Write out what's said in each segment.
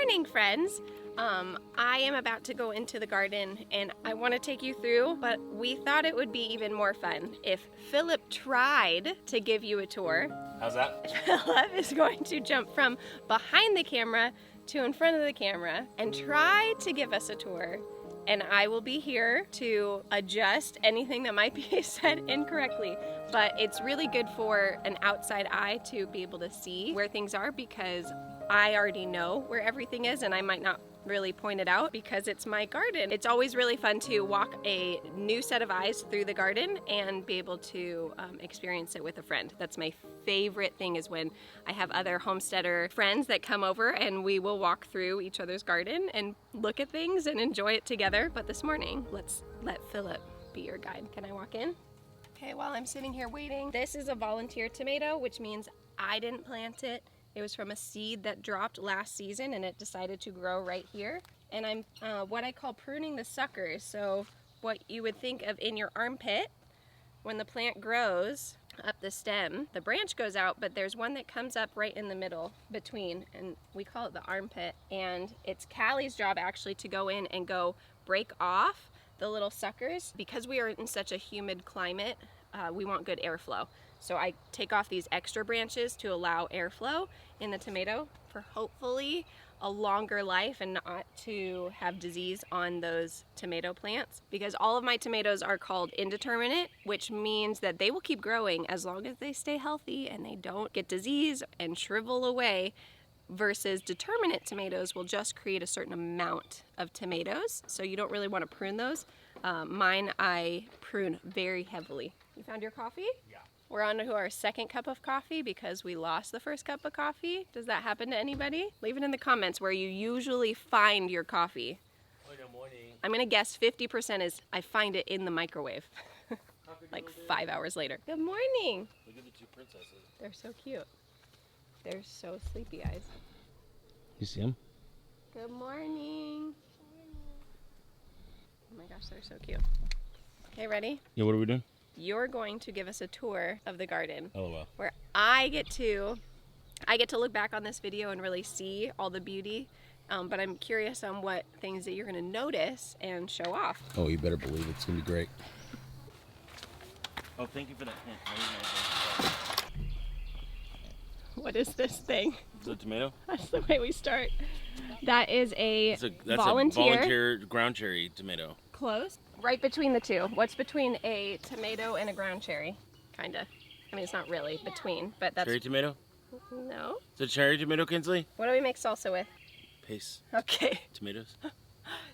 morning, friends. I am about to go into the garden and I want to take you through, but we thought it would be even more fun if Philip tried to give you a tour. How's that? Philip is going to jump from behind the camera to in front of the camera and try to give us a tour. And I will be here to adjust anything that might be said incorrectly. But it's really good for an outside eye to be able to see where things are, because I already know where everything is and I might not really point it out because it's my garden. It's always really fun to walk a new set of eyes through the garden and be able to experience it with a friend. That's my favorite thing, is when I have other homesteader friends that come over and we will walk through each other's garden and look at things and enjoy it together. But this morning, let's let Philip be your guide. Can I walk in? Okay, while I'm sitting here waiting, this is a volunteer tomato, which means I didn't plant it. It was from a seed that dropped last season and it decided to grow right here. And I'm what I call pruning the suckers. So what you would think of in your armpit, when the plant grows up the stem, the branch goes out, but there's one that comes up right in the middle between, and we call it the armpit. And it's Callie's job actually to go in and go break off the little suckers. Because we are in such a humid climate, we want good airflow. So I take off these extra branches to allow airflow in the tomato for hopefully a longer life and not to have disease on those tomato plants. Because all of my tomatoes are called indeterminate, which means that they will keep growing as long as they stay healthy and they don't get disease and shrivel away, versus determinate tomatoes will just create a certain amount of tomatoes. So you don't really want to prune those. Mine I prune very heavily. You found your coffee? Yeah. We're on to our second cup of coffee because we lost the first cup of coffee. Does that happen to anybody? Leave it in the comments where you usually find your coffee. Good morning. I'm gonna guess 50% is I find it in the microwave. Like 5 hours later. Good morning. Look at the two princesses. They're so cute. They're so sleepy eyes. You see them? Good morning. Oh my gosh, they're so cute. Okay, ready? Yeah, what are we doing? You're going to give us a tour of the garden. LOL. Where I get to look back on this video and really see all the beauty. But I'm curious on what things that you're gonna notice and show off. Oh, you better believe it's gonna be great. Oh, thank you for that hint. What is this thing? Is it a tomato? That's the way we start. That is That's a volunteer. volunteer ground cherry tomato. Close. Right between the two. What's between a tomato and a ground cherry? Kinda. I mean, it's not really between, but that's... Cherry tomato? No. Is it a cherry tomato, Kinsley? What do we make salsa with? Paste. Okay. Tomatoes.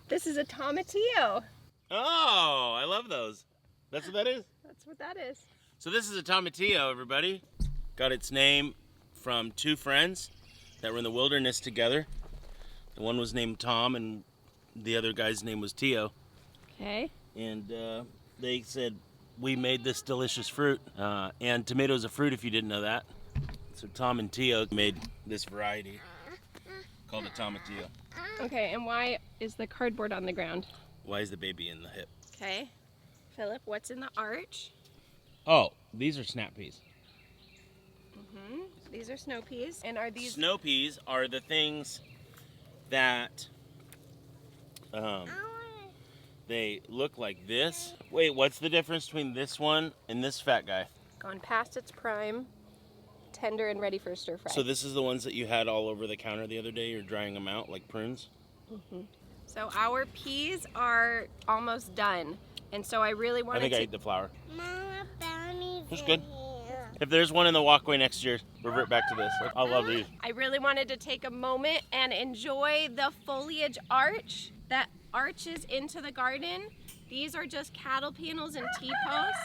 This is a tomatillo. Oh, I love those. That's what that is? That's what that is. So this is a tomatillo, everybody. Got its name from two friends that were in the wilderness together. The one was named Tom and the other guy's name was Tio. Okay. And they said, we made this delicious fruit. And tomato's a fruit if you didn't know that. So Tom and Tio made this variety called a tomatillo. Okay, and why is the cardboard on the ground? Why is the baby in the hip? Okay. Philip, what's in the arch? Oh, these are snap peas. Mm-hmm. These are snow peas. And are these... Snow peas are the things that they look like this. Wait, what's the difference between this one and this fat guy? Gone past its prime, tender and ready for stir fry. So this is the ones that you had all over the counter the other day. You're drying them out like prunes. Mm-hmm. So our peas are almost done. And so I really wanted I think to... I ate the flour. Mama, brownies. That's good. Here. If there's one in the walkway next year, revert back to this. I love these. I really wanted to take a moment and enjoy the foliage arch that arches into the garden. These are just cattle panels and T-posts,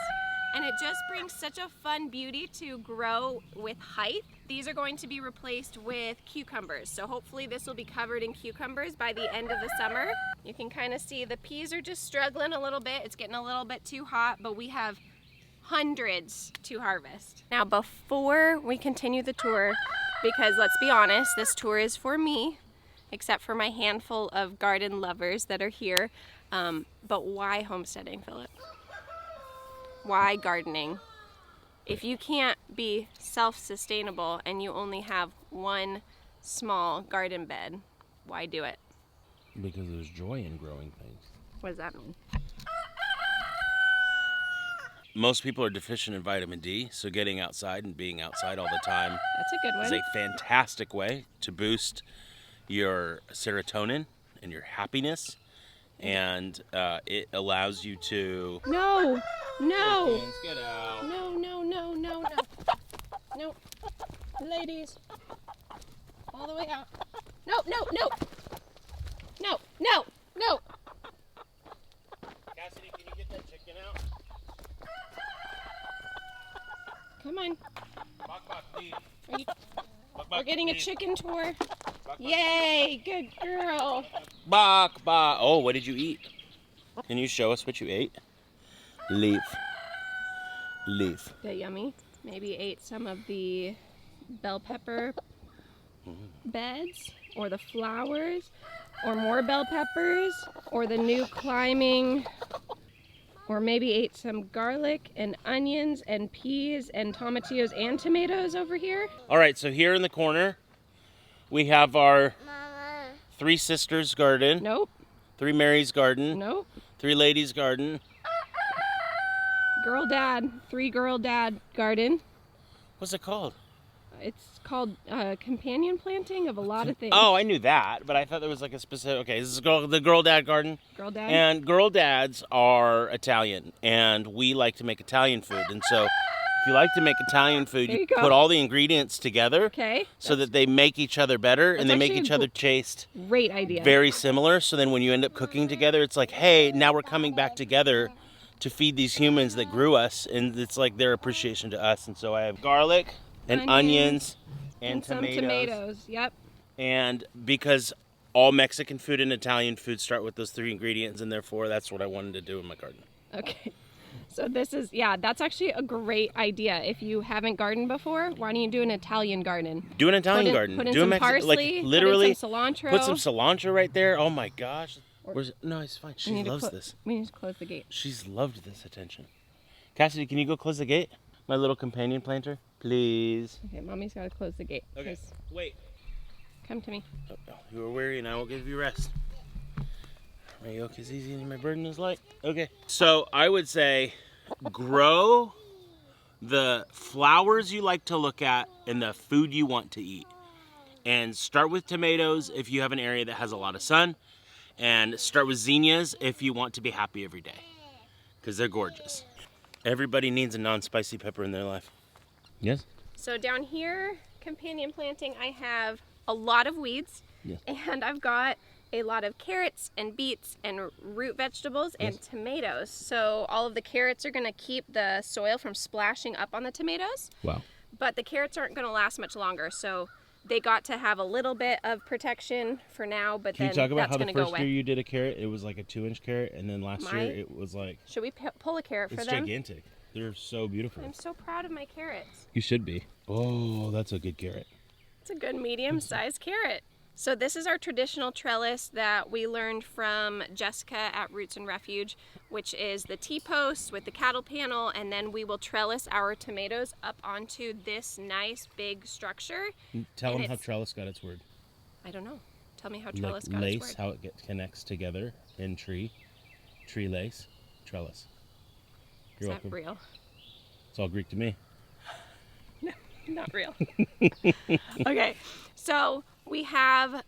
and it just brings such a fun beauty to grow with height. These are going to be replaced with cucumbers, so hopefully this will be covered in cucumbers by the end of the summer. You can kind of see the peas are just struggling a little bit. It's getting a little bit too hot, but we have hundreds to harvest. Now, before we continue the tour, because let's be honest, this tour is for me, except for my handful of garden lovers that are here. But why homesteading, Philip? Why gardening? If you can't be self-sustainable and you only have one small garden bed, Why do it? Because there's joy in growing things. What does that mean? Most people are deficient in vitamin D, so getting outside and being outside all the time That's a good is one. a fantastic way to boost your serotonin and your happiness, and it allows you to... No! No! Get out. No, no, no, no, no. No. Ladies. All the way out. No, no, no! No, no, no! Cassidy, can you get that chicken out? Come on. Bok, bok, please. Are you, Bok, bok, we're getting a please. chicken tour. Bok, bok. Yay! Good girl. Bok, bok. Oh, what did you eat? Can you show us what you ate? Leaf. Leaf. They're yummy. Maybe ate some of the bell pepper beds, or the flowers, or more bell peppers, or the new climbing, or maybe ate some garlic and onions and peas and tomatillos and tomatoes over here. All right, so here in the corner, we have our Mama. 3 sisters garden, Nope, 3 Mary's garden, nope. 3 ladies garden. Girl dad, 3 girl dad garden. What's it called? It's called companion planting of a lot of things. Oh, I knew that, but I thought there was like a specific... Okay, this is the girl dad garden. Girl dad. And girl dads are Italian, and we like to make Italian food. And so if you like to make Italian food, There you you go. put all the ingredients together Okay. so that they make each other better, and That's they make actually each a other taste Great idea. very similar. So then when you end up cooking together, it's like, hey, now we're coming back together to feed these humans that grew us, and it's like their appreciation to us. And so I have garlic and onions and some tomatoes. Yep. And because all Mexican food and Italian food start with those 3 ingredients, and therefore that's what I wanted to do in my garden. Okay. So this is, yeah, that's actually a great idea. If you haven't gardened before, why don't you do an Italian garden? Do an Italian garden. Put in do a some Mexican, parsley, like literally put in some cilantro. put some cilantro right there. Oh my gosh. Where's it? No, it's fine. We She need to loves this. We need to close the gate. She's loved this attention. Cassidy, can you go close the gate? My little companion planter, please. Okay, mommy's got to close the gate. Okay. 'Cause- Wait. Come to me. Oh, you are weary, and I will give you rest. My yoke is easy, and my burden is light. Okay. So I would say, grow the flowers you like to look at and the food you want to eat. And start with tomatoes if you have an area that has a lot of sun. And start with zinnias if you want to be happy every day. Because they're gorgeous. Everybody needs a non-spicy pepper in their life. Yes? So down here, companion planting, I have a lot of weeds. Yes. And I've got a lot of carrots and beets and root vegetables and Yes. tomatoes. So all of the carrots are going to keep the soil from splashing up on the tomatoes. Wow. But the carrots aren't going to last much longer. So they got to have a little bit of protection for now, but Can then you talk about that's how going the to go first away. year you did a carrot, it was like a 2-inch carrot, and then last My- year it was like... Should we pull a carrot for It's them? gigantic. They're so beautiful. I'm so proud of my carrots. You should be. Oh, that's a good carrot. It's a good medium-sized carrot. So this is our traditional trellis that we learned from Jessica at Roots and Refuge, which is the T-post with the cattle panel, and then we will trellis our tomatoes up onto this nice big structure. Tell And them how it's- trellis got its word. I don't know. Tell me how Like trellis got lace, its word. how it connects together in tree. Tree lace, trellis. Is You're that welcome. real? It's all Greek to me. Not real. Okay, so we have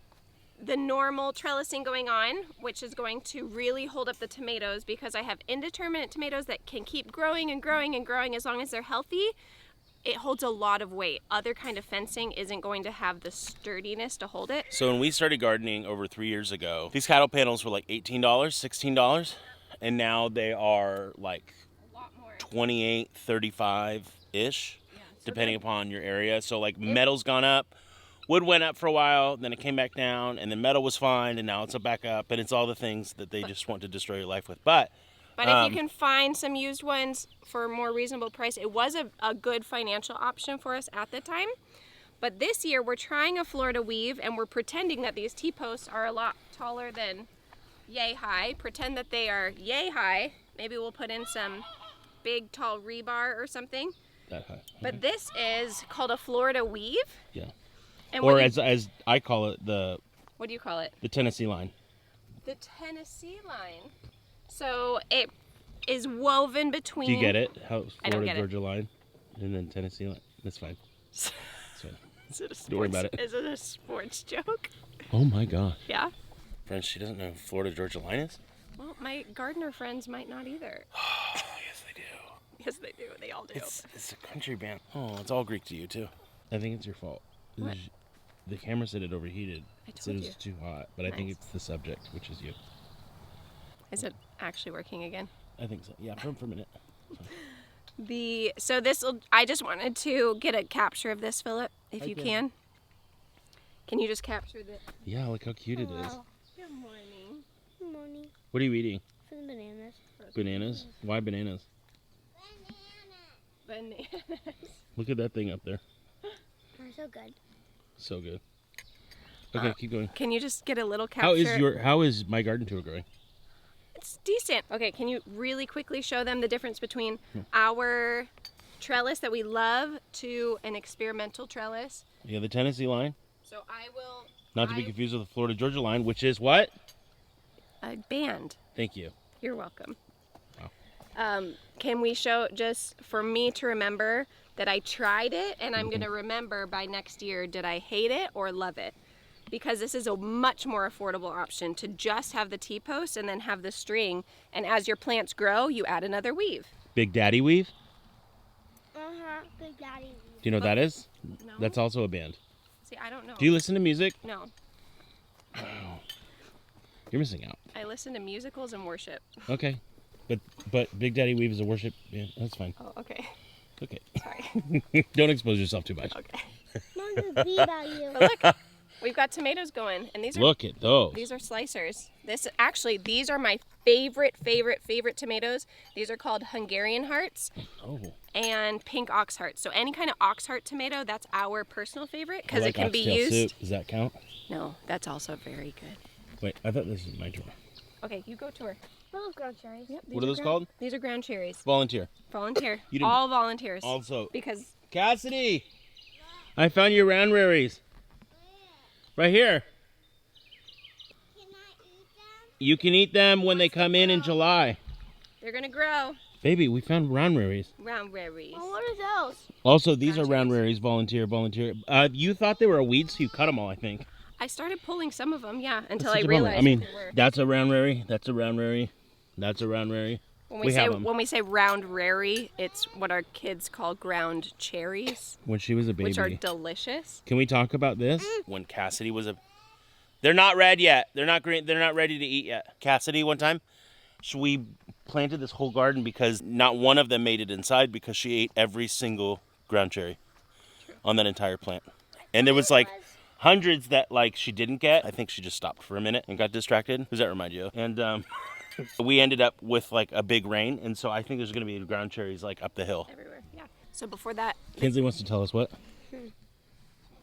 the normal trellising going on, which is going to really hold up the tomatoes because I have indeterminate tomatoes that can keep growing and growing and growing as long as they're healthy. It holds a lot of weight. Other kind of fencing isn't going to have the sturdiness to hold it. So when we started gardening over 3 years ago, these cattle panels were like $18, $16, and now they are like A lot more. 28, 35-ish, depending they're- upon your area. So like metal's gone up, wood went up for a while, then it came back down, and then metal was fine, and now it's back up, and it's all the things that they just want to destroy your life with. But if you can find some used ones for a more reasonable price, it was a good financial option for us at the time. But this year we're trying a Florida weave and we're pretending that these T-posts are a lot taller than yay high. Pretend that they are yay high. Maybe we'll put in some big tall rebar or something. that high. But this is called a Florida weave. Yeah. And Or when you- as I call it, the What do you call it? The Tennessee line. The Tennessee line. So it is woven between. Do you get it? How I don't Florida get it. Georgia line, and then Tennessee line. That's fine. That's fine. Is it a sports, Don't worry about it. Is it a sports joke? Oh my gosh. Yeah. Friends, she doesn't know who Florida Georgia line is. Well, my gardener friends might not either. Yes, they do. Yes, they do. They all do. It's a country band. Oh, it's all Greek to you too. I think it's your fault. What? The camera said it overheated. I It said told it you. was too hot, but I think Nice. it's the subject, which is you. Is it actually working again? I think so. Yeah, for a minute. So this'll. I just wanted to get a capture of this, Philip, if you Okay. can. Can you just capture the? Yeah, look how cute it is. Wow. Good morning. Morning. What are you eating? Some bananas. Bananas? Why bananas? Bananas. Look at that thing up there. They're so good. So good. Okay, keep going. Can you just get a little capture? How is my garden tour going? It's decent. Okay, can you really quickly show them the difference between our trellis that we love to an experimental trellis? Yeah, the Tennessee line. So I will. Not to be confused with the Florida Georgia line, which is what? A band. Thank you. You're welcome. Wow. Can we show, just for me to remember that I tried it, and I'm going to remember by next year, did I hate it or love it? Because this is a much more affordable option to just have the T-post and then have the string, and as your plants grow, you add another weave. Big Daddy Weave? Big Daddy. Do you know what that is? No? That's also a band. See, I don't know. Do you listen to music? No. You're missing out. I listen to musicals and worship. Okay. But Big Daddy Weave is a worship band. That's fine. Oh, okay. Okay. Sorry. Don't expose yourself too much. Okay. Mom, to be about you. But look, we've got tomatoes going, and these are Look at those. these are slicers. These are my favorite tomatoes. These are called Hungarian hearts Oh. and pink ox hearts. So any kind of ox heart tomato, that's our personal favorite I because like it can be oxtail used. soup. Does that count? No, that's also very good. Wait, I thought this was my tour. Okay, you go tour. Full of ground cherries. Yep. What are those called? These are ground cherries. Volunteer. Volunteer. You didn't- All volunteers. Also, Because Cassidy, I found your round raries. Right here. Can I eat them? You can eat them when they come in July. they're gonna grow. Baby, we found round raries. Round berries. Oh, what are those? Also, these Round are round raries. Volunteer. You thought they were a weed, so you cut them all, I think. I started pulling some of them, yeah, until That's I such a bummer. realized I mean, what they were. that's a round rary. That's a round rary. That's a round rary. We have 'em. When we say round rary, it's what our kids call ground cherries, When she was a baby. which are delicious. Can we talk about this? When Cassidy was They're not red yet. They're not green. They're not ready to eat yet. Cassidy, one time, we planted this whole garden because not one of them made it inside because she ate every single ground cherry on that entire plant. And there was like hundreds that like she didn't get. I think she just stopped for a minute and got distracted. Who does that remind you of? And we ended up with like a big rain. And so I think there's going to be ground cherries like up the hill. Everywhere, yeah. So before that, Kinsley wants to tell us what?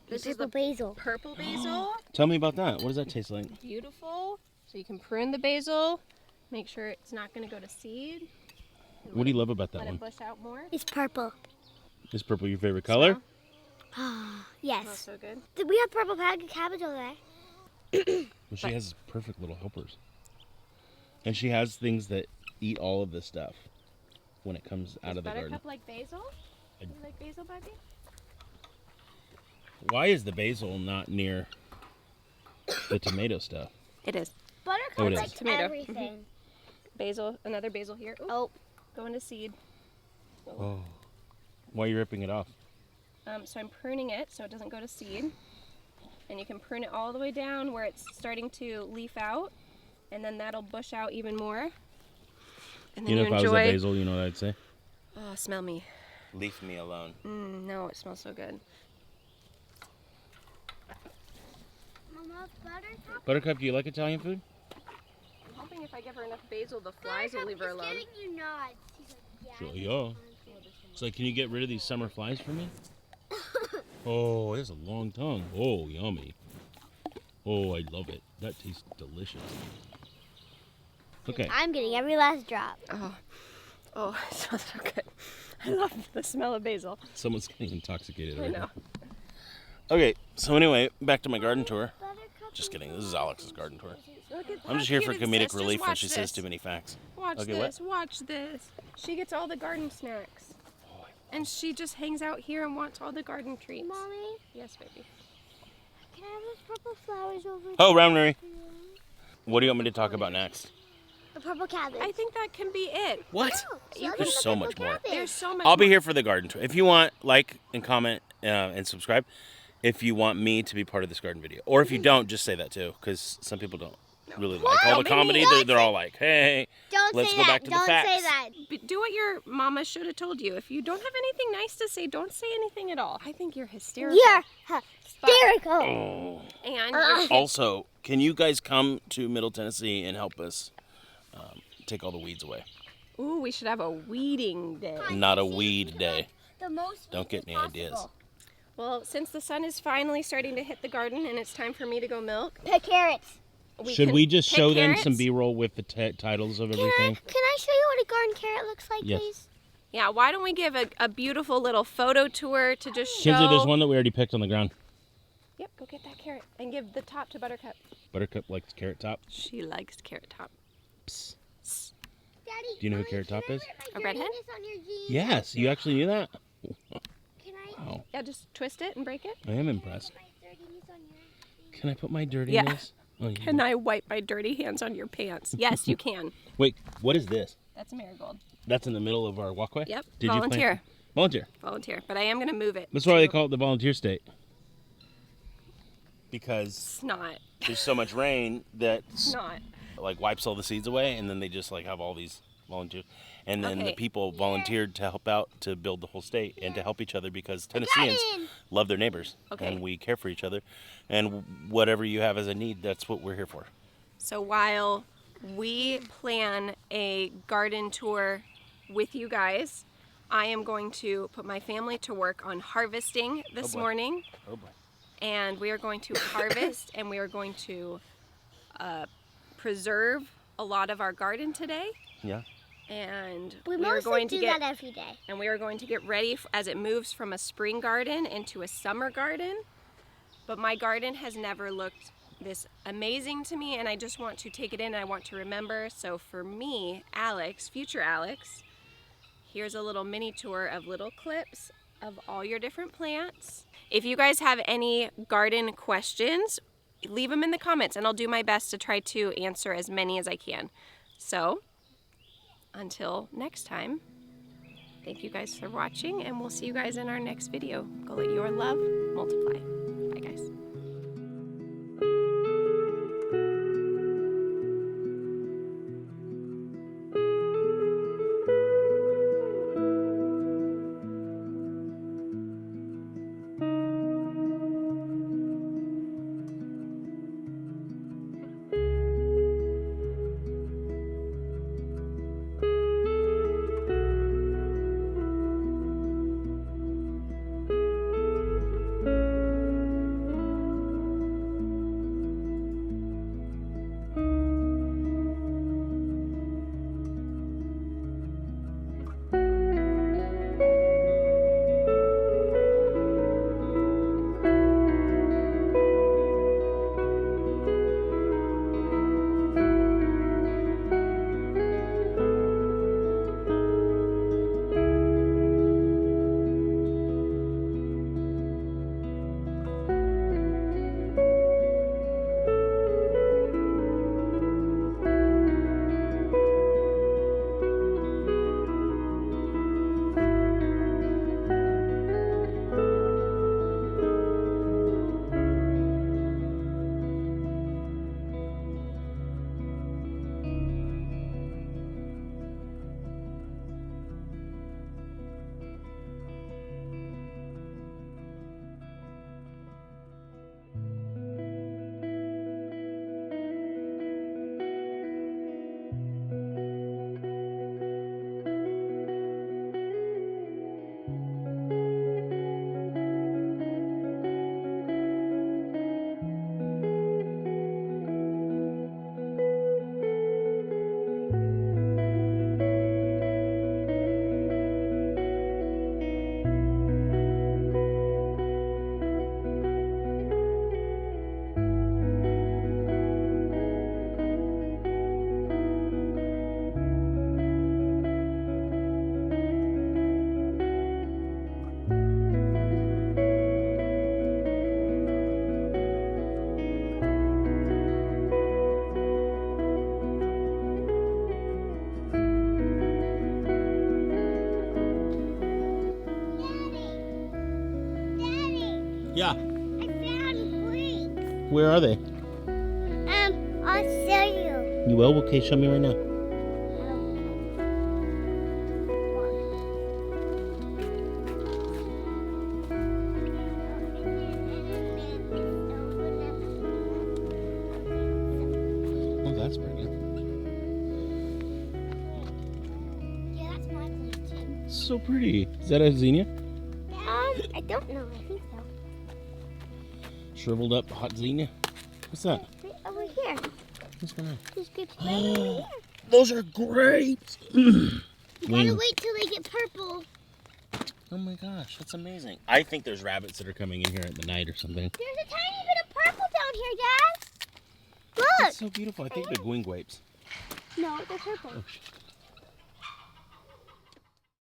this is Purple the basil. purple basil. Tell me about that. What does that taste like? Beautiful. So you can prune the basil, make sure it's not going to go to seed. What do you love about that Let one? it bush out more. It's purple. Is purple your favorite color? Smells Yes. so good. We have purple cabbage over there. Well, she has perfect little helpers. And she has things that eat all of this stuff when it comes out of the garden. Buttercup like basil? You like basil, baby? Why is the basil not near the tomato stuff? It is. Buttercup Oh, it is. likes Tomato. everything. Basil, another basil here. Ooh, Oh, going to seed. Oh. Why are you ripping it off? So I'm pruning it so it doesn't go to seed. And you can prune it all the way down where it's starting to leaf out. And then that'll bush out even more. And then You know, if I was a enjoy. basil, you know what I'd say? Oh, smell me. Leave me alone. No, it smells so good. Mama, buttercup. Buttercup, do you like Italian food? I'm hoping if I give her enough basil, the flies will leave her alone. He's giving you nods. He's like, Sure, yeah. It's like, can you get rid of these summer flies for me? Oh, it has a long tongue. Oh, yummy. Oh, I love it. That tastes delicious. Okay. I'm getting every last drop. Oh, it smells so good. I love the smell of basil. Someone's getting intoxicated I right know. now. Okay, so anyway, back to my garden tour. Buttercup. Just kidding. This is Alex's garden tour. Look at I'm how just here for cute it comedic says. Just relief when watch she this. says too many facts. Watch Okay, this. Watch this. She gets all the garden snacks. And she just hangs out here and wants all the garden treats. Mommy, Yes, baby. can I have those purple flowers over Oh, Round Mary. What do you want me to talk about next? The purple cabbage. I think that can be it. What? You There's so much more. There's so much I'll be more. here for the garden tour. If you want, like and comment and subscribe. If you want me to be part of this garden video, or if you don't, just say that too, because some people don't really like all the comedy. They're all like, "Hey, Don't let's say go that. back to the Don't facts." say that. Do what your mama should have told you. If you don't have anything nice to say, don't say anything at all. I think you're hysterical. You're hysterical. Oh. And your kids- Also, can you guys come to Middle Tennessee and help us take all the weeds away? Ooh, we should have a weeding day. Not a weed day. The most Don't get any possible. ideas. Well, since the sun is finally starting to hit the garden and it's time for me to go milk, Pick carrots. Should can we just pick show them carrots. some B-roll with the titles of Can everything? I show you what a garden carrot looks like, Yes. please? Yeah, why don't we give a beautiful little photo tour to just show... Kinsley, there's one that we already picked on the ground. Yep, go get that carrot and give the top to Buttercup. Buttercup likes carrot top. She likes carrot top. Psst. Daddy, Do you know who Mommy, Carrot Top can I is? write my A redhead? dirtiness on your jeans? Yes, you actually knew that? Can I Wow, Yeah, just twist it and break it. I am impressed. write my dirtiness on your Can I put my dirtiness? Oh, Can I wipe my dirty hands on your pants? Yes, you can. Wait, what is this? That's marigold. That's in the middle of our walkway? Yep, Did you plant- volunteer. Volunteer. Volunteer. But I am going to move it. That's why they to call it the volunteer state. Because Snot. there's so much rain that Snot. like wipes all the seeds away, and then they just like have all these volunteers. And then the Okay. people volunteered to help out to build the whole state and to help each other because Tennesseans love their neighbors Okay. and we care for each other. And whatever you have as a need, that's what we're here for. So while we plan a garden tour with you guys, I am going to put my family to work on harvesting this boy. morning. Oh boy. And we are going to harvest and we are going to preserve a lot of our garden today. Yeah. And We are mostly going to do get that every day. and we are going to get ready as it moves from a spring garden into a summer garden. But my garden has never looked this amazing to me, and I just want to take it in and I want to remember. So for me, Alex, future Alex, here's a little mini tour of little clips of all your different plants. If you guys have any garden questions, leave them in the comments and I'll do my best to try to answer as many as I can. So until next time, thank you guys for watching, and we'll see you guys in our next video. Go let your love multiply. Bye, guys. Yeah. I found grapes. Where are they? I'll show you. You will? Okay, show me right now. Oh, that's pretty good. Yeah, that's my grape too. So pretty. Is that a zinnia? I don't know. I think so. Shriveled up hot zinnia. What's that? Right over here. What's going on? There's grapes right over here. Those are grapes. You gotta Wing. wait till they get purple. Oh my gosh, that's amazing. I think there's rabbits that are coming in here at the night or something. There's a tiny bit of purple down here, Dad. Look. That's so beautiful. I think they're wing grapes. No, they're purple. Oh, shit.